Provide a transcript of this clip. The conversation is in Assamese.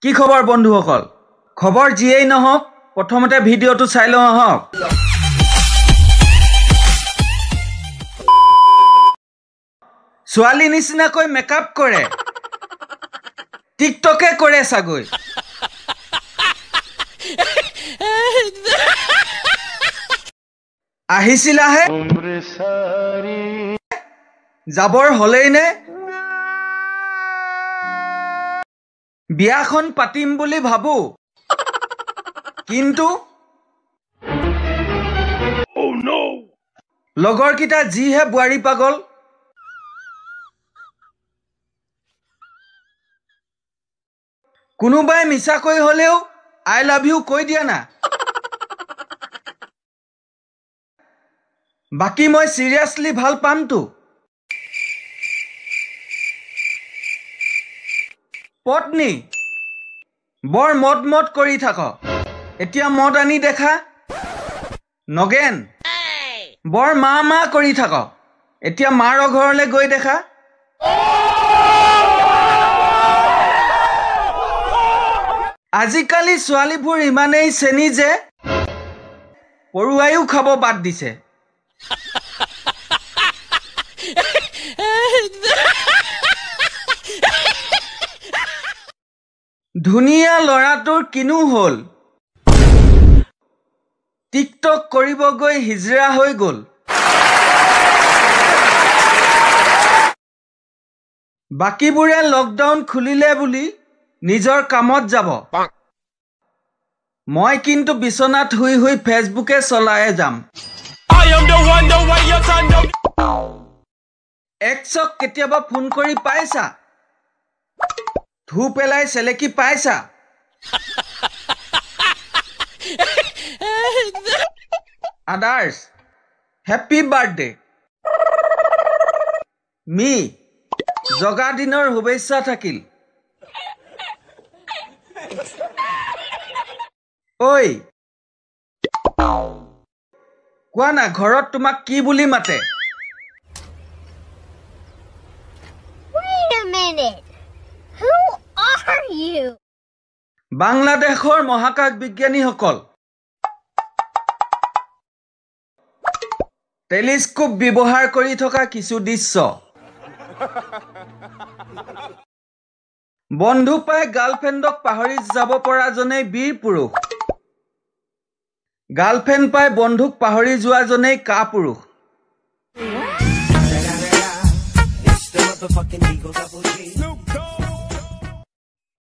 কি খবৰ বন্ধুসকল খবৰ জিয়েই নহওক প্ৰথমতে ভিডিওটো চাই লওঁ আহক ছোৱালী নিচিনাকৈ মেকআপ কৰে টিকটকে কৰে সাগৈ আহিছিলাহে যাবৰ হলেই নে বিয়াখন পাতিম বুলি ভাবো কিন্তু লগৰ কিটা জিহে বুৱাৰী পাগল কোনোবাই মিছাকৈ হলেও আই লাভ ইউ কৈ দিয়া না বাকি মই সিৰিয়াসলি ভাল পামতো পত্নী বৰ মদ কৰি থাক এতিয়া মদ আনি দেখা নগেন বৰ মা কৰি থাক এতিয়া মাৰ ঘৰলৈ গৈ দেখা আজিকালি ছোৱালীবোৰ ইমানেই চেনি যে পৰুৱাইও খাব বাদ দিছে ধুনিয়া লৰাটোৰ কিনু হল টিকটক কৰিব গৈ হিজৰা হৈ গল বাকিবোৰে লকডাউন খুলিলে বুলি নিজৰ কামত যাব মই কিন্তু বিছনাত শুই ফেসবুকে চলায়ে যাম এক্সক কেতিয়াবা ফোন কৰি পাইছা ধু পেলাই সেলেকি পাইছা আদাৰ্স হ্যাপি বাৰ্থডে মি জগা দিনৰ শুভেচ্ছা থাকিল ঐ কোৱা না ঘৰত তোমাক কি বুলি মাতে Wait a minute. Who are you? বাংলাদেশৰ মহাকাশ বিজ্ঞানীসকল টেলিস্কোপ ব্যৱহাৰ কৰি থকা কিছু দৃশ্য বন্ধু পাই গাৰ্লফ্ৰেণ্ডক পাহৰি যাব পৰা জনেই বীৰ পুৰুষ গাৰ্লফ্ৰেণ্ড পাই বন্ধুক পাহৰি যোৱা জনেই কা পুৰুষ